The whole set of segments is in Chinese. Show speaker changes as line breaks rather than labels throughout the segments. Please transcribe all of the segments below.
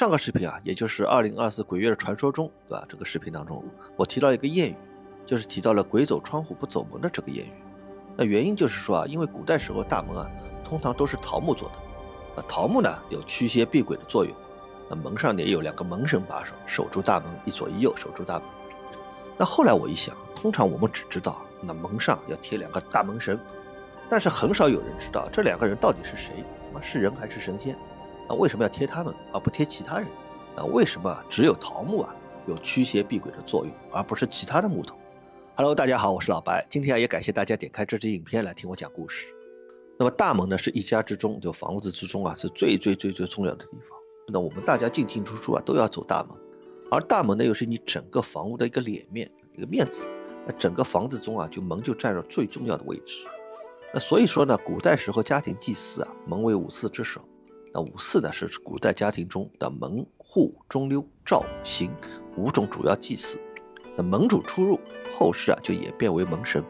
上个视频啊，也就是2024鬼月的传说中，对吧？这个视频当中，我提到一个谚语，就是提到了鬼走窗户不走门的这个谚语。那原因就是说啊，因为古代时候大门啊，通常都是桃木做的。那桃木呢，有驱邪避鬼的作用。那门上也有2个门神把守，守住大门，一左一右守住大门。那后来我一想，通常我们只知道那门上要贴2个大门神，但是很少有人知道这2个人到底是谁，是人还是神仙。那为什么要贴他们而不贴其他人？那为什么只有桃木啊有驱邪避鬼的作用，而不是其他的木头？ Hello， 大家好，我是老白。今天也感谢大家点开这支影片来听我讲故事。那么大门呢，是一家之中，就房子之中啊，是最重要的地方。那我们大家进出出啊都要走大门，而大门呢又是你整个房屋的一个脸面，一个面子。那整个房子中啊，门就占了最重要的位置。那所以说呢，古代时候家庭祭祀啊，门为五祀之首。那五祀呢，是古代家庭中的门、户、中溜、灶、刑5种主要祭祀。那门主出入，后世啊就演变为门神。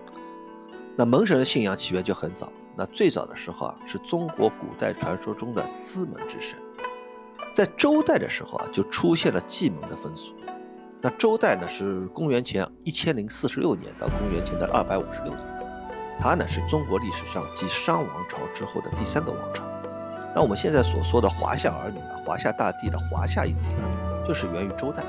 那门神的信仰起源就很早，那最早的时候啊，是中国古代传说中的司门之神。在周代的时候啊，就出现了祭门的风俗。那周代呢，是公元前1046年到公元前的256年，它呢是中国历史上继商王朝之后的第3个王朝。那我们现在所说的华夏儿女啊，华夏大地的华夏一词啊，就是源于周代。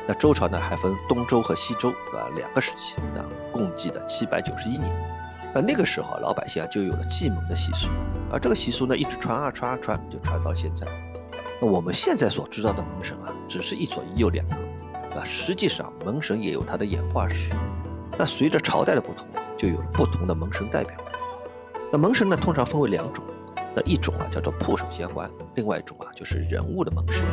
那周朝呢还分东周和西周2个时期，那共计的791年。那个时候老百姓啊就有了祭门的习俗，而这个习俗呢一直传啊传啊传，就传到现在。那我们现在所知道的门神啊，只是一左一右2个，实际上门神也有它的演化史。那随着朝代的不同，就有了不同的门神代表。那门神呢通常分为2种。那一种啊叫做铺首衔环，另外一种啊就是人物的门神。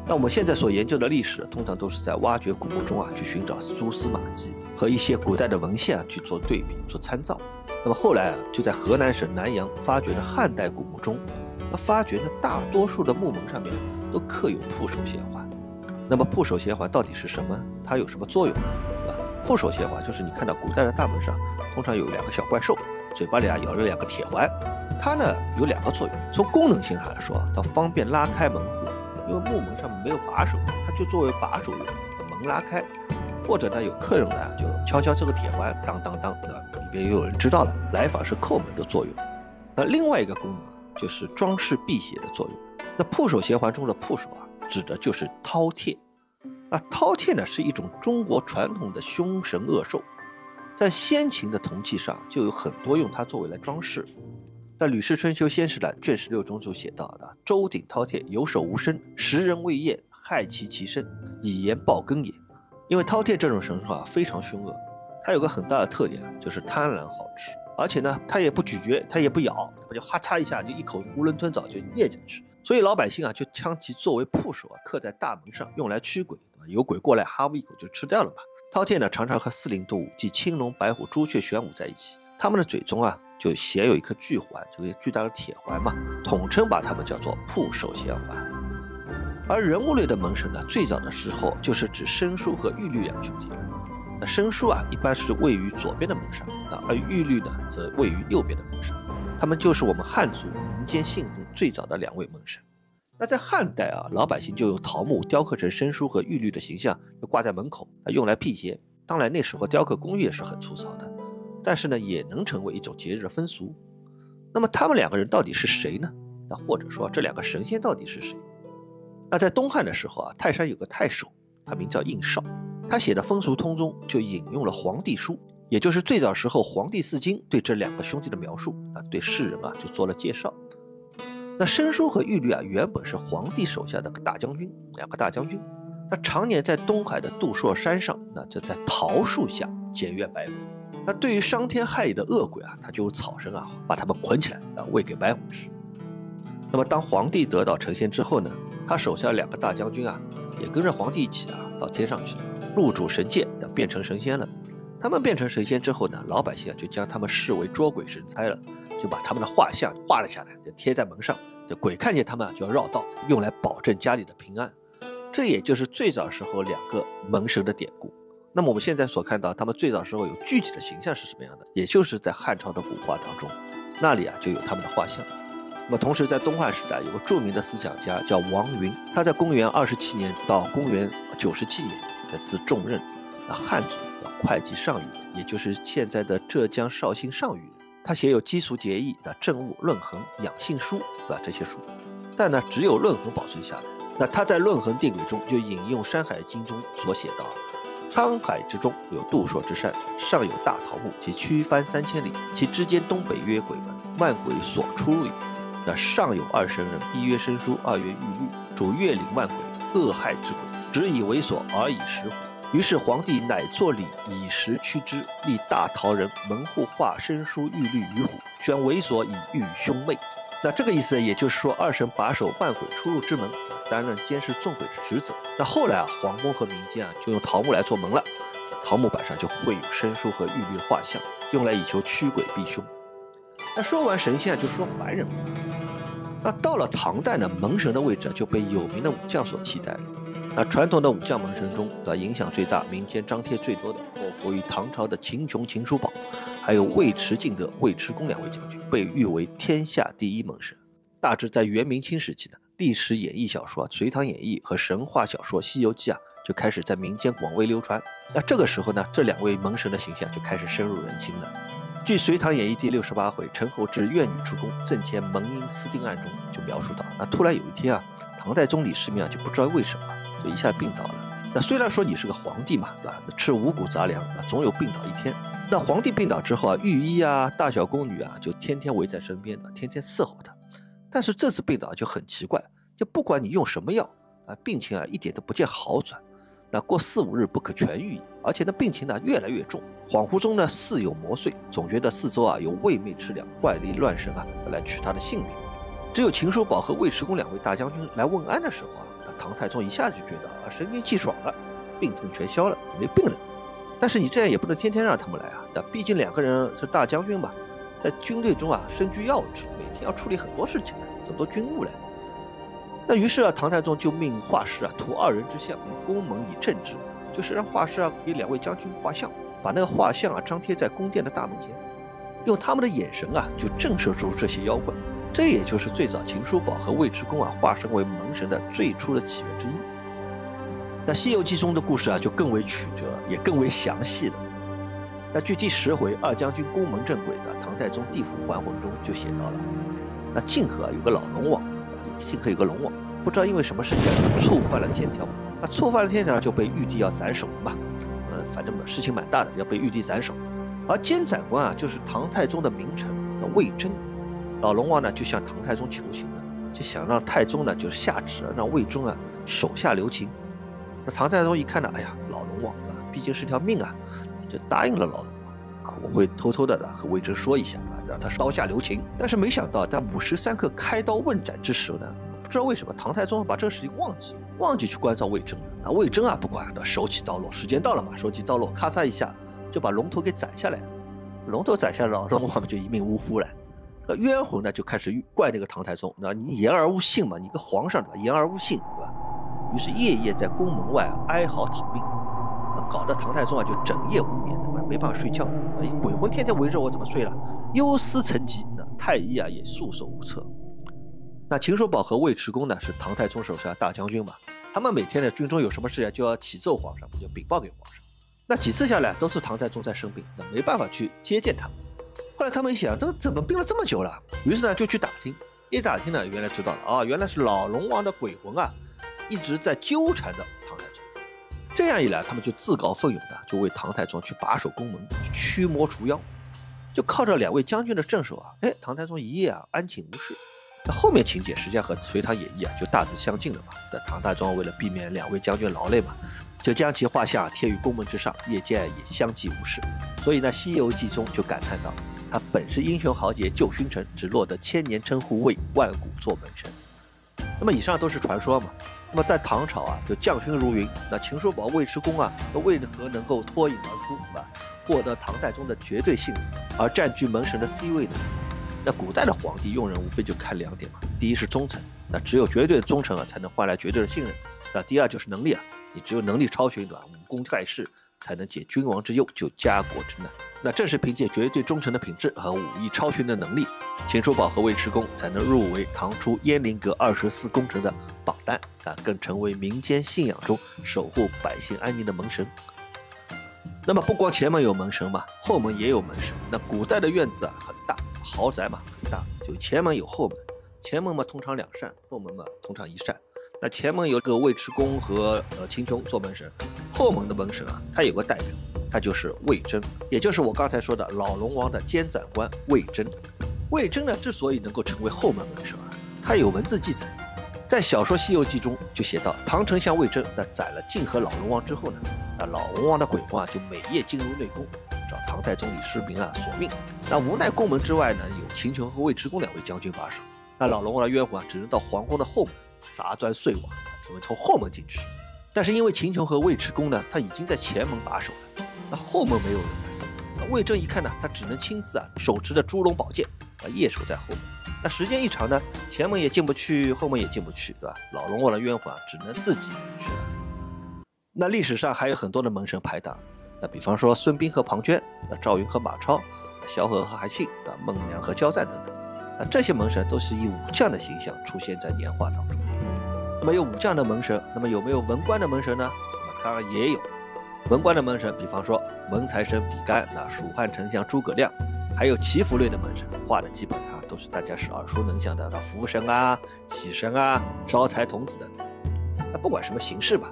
那我们现在所研究的历史，通常都是在挖掘古墓中啊去寻找蛛丝马迹，和一些古代的文献啊去做对比、做参照。那么后来啊，就在河南省南阳发掘的汉代古墓中，发掘的大多数的木门上面都刻有铺首衔环。那么铺首衔环到底是什么？它有什么作用？铺首衔环就是你看到古代的大门上通常有2个小怪兽，嘴巴里啊咬着2个铁环。它呢有2个作用，从功能性上来说，它方便拉开门户，因为木门上面没有把手，它就作为把手用，把门拉开。或者呢有客人来就敲敲这个铁环，当当当，里边又有人知道了，来访是叩门的作用。那另外一个功能就是装饰辟邪的作用。那铺首衔环中的铺首啊，指的就是饕餮。那饕餮呢是一种中国传统的凶神恶兽，在先秦的铜器上就有很多用它作为来装饰。那《吕氏春秋先史览》卷16中就写到的：周鼎饕餮有首无身，食人未厌，害其身，以言报根也。因为饕餮这种神兽啊非常凶恶，它有个很大的特点，就是贪婪好吃，而且呢它也不咀嚼，它也不咬，它就哗嚓一下就一口囫囵吞枣就咽下去。所以老百姓啊就将其作为铺首啊刻在大门上，用来驱鬼。有鬼过来哈呜一口就吃掉了吧。饕餮呢常常和4灵动物即青龙、白虎、朱雀、玄武在一起，它们的嘴中啊就衔有一颗巨环，这个巨大的铁环嘛，统称把它们叫做铺首衔环。而人物类的门神呢，最早的时候就是指申叔和玉律2兄弟。那申叔啊一般是位于左边的门上，而玉律呢则位于右边的门上，他们就是我们汉族民间信奉最早的2位门神。那在汉代啊，老百姓就用桃木雕刻成申叔和玉律的形象，挂在门口，用来辟邪。当然那时候雕刻工艺也是很粗糙的，但是呢也能成为一种节日的风俗。那么他们2个人到底是谁呢？那或者说这2个神仙到底是谁？那在东汉的时候啊，泰山有个太守，他名叫应绍，他写的《风俗通》中就引用了《黄帝书》，也就是最早时候黄帝四经对这2个兄弟的描述啊，对世人啊就做了介绍。那申叔和玉律啊，原本是皇帝手下的大将军，2个大将军。那常年在东海的杜朔山上，那就在桃树下检阅白虎。那对于伤天害理的恶鬼啊，他就用草绳啊把他们捆起来啊，喂给白虎吃。那么当皇帝得道成仙之后呢，他手下2个大将军啊，也跟着皇帝一起啊到天上去了，入主神界，变成神仙了。他们变成神仙之后呢，老百姓啊就将他们视为捉鬼神差了，就把他们的画像画了下来，就贴在门上，就鬼看见他们就要绕道，用来保证家里的平安。这也就是最早时候2个门神的典故。那么我们现在所看到他们最早时候有具体的形象是什么样的，也就是在汉朝的古画当中，那里啊就有他们的画像。那么同时在东汉时代有个著名的思想家叫王云，他在公元27年到公元97年，字仲任，汉族，会稽上虞，也就是现在的浙江绍兴上虞人。他写有《基俗节义》的《政务论衡》《养性书》，这些书，但呢只有论衡保存下来。那他在《论衡定轨》中就引用《山海经》中所写道：沧海之中有度朔之山，上有大桃木，其曲帆3000里，其之间东北曰鬼门，万鬼所出入也。那上有2神人，一曰申叔，二曰玉律，主月领万鬼，恶害之鬼，只以为所而以食乎？于是皇帝乃作礼以食驱之，立大桃人门户画申叔、玉律于虎，宣为所以御兄妹。那这个意思也就是说，2神把守万鬼出入之门，担任监视纵鬼的职责。那后来皇宫和民间就用桃木来做门了，桃木板上就绘有申叔和玉律的画像，用来以求驱鬼避凶。那说完神仙就说凡人。那到了唐代呢，门神的位置就被有名的武将所替代了。那传统的武将门神中，影响最大、民间张贴最多的，莫过于唐朝的秦琼、秦叔宝，还有尉迟敬德、尉迟恭2位将军，被誉为天下第一门神。大致在元明清时期呢，历史演义小说《隋唐演义》和神话小说《西游记》就开始在民间广为流传。那这个时候呢，这2位门神的形象就开始深入人心了。据《隋唐演义》第68回陈侯至怨女出宫，赠钱蒙阴私定案中就描述到，那突然有一天唐太宗李世民就不知道为什么就一下病倒了。那虽然说你是个皇帝嘛，对吧？吃五谷杂粮，总有病倒一天。那皇帝病倒之后御医大小宫女就天天围在身边天天伺候他。但是这次病倒就很奇怪，就不管你用什么药病情一点都不见好转。那过4、5日不可痊愈，而且病情越来越重，恍惚中似有魔祟，总觉得四周有畏魅魑魉、怪力乱神来取他的性命。只有秦叔宝和尉迟恭2位大将军来问安的时候唐太宗一下就觉得神清气爽了，病痛全消了，没病了。但是你这样也不能天天让他们来毕竟2个人是大将军嘛，在军队中身居要职，每天要处理很多事情，很多军务来。那于是唐太宗就命画师图2人之像，宫门以正之，就是让画师给2位将军画像，把那个画像张贴在宫殿的大门前，用他们的眼神就震慑住这些妖怪。这也就是最早秦叔宝和尉迟恭化身为门神的最初的起源之一。那《西游记》中的故事就更为曲折，也更为详细了。那据第10回2将军宫门正轨的唐太宗地府还魂中就写到了，那泾河有个老龙王，泾河有个龙王，不知道因为什么事情就触犯了天条，那触犯了天条就被玉帝要斩首了嘛。反正事情蛮大的，要被玉帝斩首。而监斩官就是唐太宗的名臣魏征。老龙王就向唐太宗求情了，就想让太宗就是下旨让魏征手下留情。那唐太宗一看哎呀，老龙王毕竟是条命就答应了老龙王我会偷偷的和魏征说一下让他刀下留情。但是没想到在53刻开刀问斩之时不知道为什么唐太宗把这个事情忘记去关照魏征了。魏征不管手起刀落，时间到了嘛，手起刀落，咔嚓一下就把龙头给斩下来了。龙头斩下来，老龙王就一命呜呼了。冤魂就开始怪那个唐太宗，你言而无信嘛，你个皇上言而无信，对吧？于是夜夜在宫门外哀嚎讨命，搞得唐太宗就整夜无眠，没办法睡觉了。鬼魂天天围着我，怎么睡了？忧思成疾，太医也束手无策。那秦叔宝和尉迟恭是唐太宗手下大将军嘛，他们每天军中有什么事就要启奏皇上，就禀报给皇上。那几次下来都是唐太宗在生病，没办法去接见他们。后来他们一想，这怎么病了这么久了？于是就去打听，一打听原来知道了原来是老龙王的鬼魂一直在纠缠着唐太宗。这样一来，他们就自告奋勇的就为唐太宗去把守宫门，驱魔除妖。就靠着2位将军的镇守唐太宗一夜安寝无事。那后面情节实际上和《隋唐演义》就大致相近了嘛。那唐太宗为了避免2位将军劳累嘛，就将其画像贴于宫门之上，夜间也相继无事。所以《西游记》中就感叹到，他本是英雄豪杰救勋臣，只落得千年称呼位，万古做门神。那么以上都是传说嘛。那么在唐朝就将勋如云，那秦叔宝、尉迟恭为何能够脱颖而出获得唐太宗的绝对信任，而占据门神的 C 位呢？那古代的皇帝用人无非就看2点嘛，第一是忠诚，那只有绝对的忠诚才能换来绝对的信任。那第二就是能力你只有能力超群武功盖世，才能解君王之忧，救家国之难。那正是凭借绝对忠诚的品质和武艺超群的能力，秦叔宝和尉迟恭才能入围唐初鄢陵阁24功臣的榜单更成为民间信仰中守护百姓安宁的门神。那么不光前门有门神嘛，后门也有门神。那古代的院子很大，豪宅嘛很大，就前门有后门，前门嘛通常2扇，后门嘛通常1扇。那前门有个尉迟恭和秦琼做门神，后门的门神他有个代表，他就是魏征，也就是我刚才说的老龙王的监斩官魏征。魏征呢之所以能够成为后门门神他有文字记载，在小说《西游记》中就写到，唐丞相魏征斩了泾河老龙王之后呢，老龙王的鬼魂就每夜进入内宫，找唐太宗李世民索命。那无奈宫门之外呢，有秦琼和尉迟恭2位将军把守，那老龙王的冤魂只能到皇宫的后门砸砖碎瓦，只能从后门进去。但是因为秦琼和尉迟恭呢，他已经在前门把守了，那后门没有人了。那魏征一看呢，他只能亲自手持着猪龙宝剑夜守在后门。那时间一长呢，前门也进不去，后门也进不去，对吧？老龙王的冤魂只能自己离去了。那历史上还有很多的门神排档，那比方说孙膑和庞涓，那赵云和马超，萧何和韩信，孟良和交战等等。那这些门神都是以武将的形象出现在年画当中。那么有武将的门神，那么有没有文官的门神呢？那么当然也有。文官的门神，比方说文财神比干，那蜀汉丞相诸葛亮，还有祈福类的门神，画的基本上都是大家是耳熟能详的福神喜神招财童子等等。那不管什么形式吧，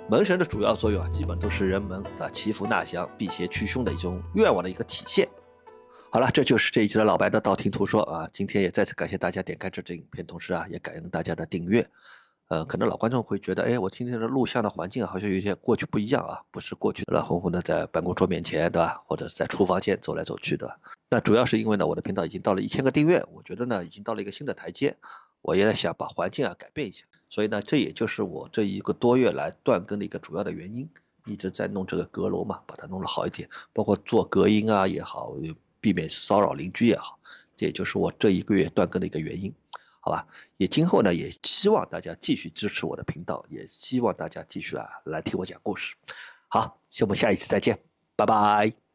门神的主要作用基本都是人们祈福纳祥、辟邪驱凶的一种愿望的一个体现。好了，这就是这一期的老白的道听途说今天也再次感谢大家点开这支影片，同时也感恩大家的订阅。可能老观众会觉得，我今天的录像的环境好像有点过去不一样不是过去乱哄哄的在办公桌面前，对吧？或者在厨房间走来走去的。那主要是因为呢，我的频道已经到了1000个订阅，我觉得呢，已经到了一个新的台阶，我也想把环境改变一下。所以呢，这也就是我这1个多月来断更的一个主要的原因，一直在弄这个阁楼嘛，把它弄得好一点，包括做隔音也好，避免骚扰邻居也好，这也就是我这1个月断更的一个原因。好吧，也今后呢，也希望大家继续支持我的频道，也希望大家继续来听我讲故事。好，我们下一次再见，拜拜。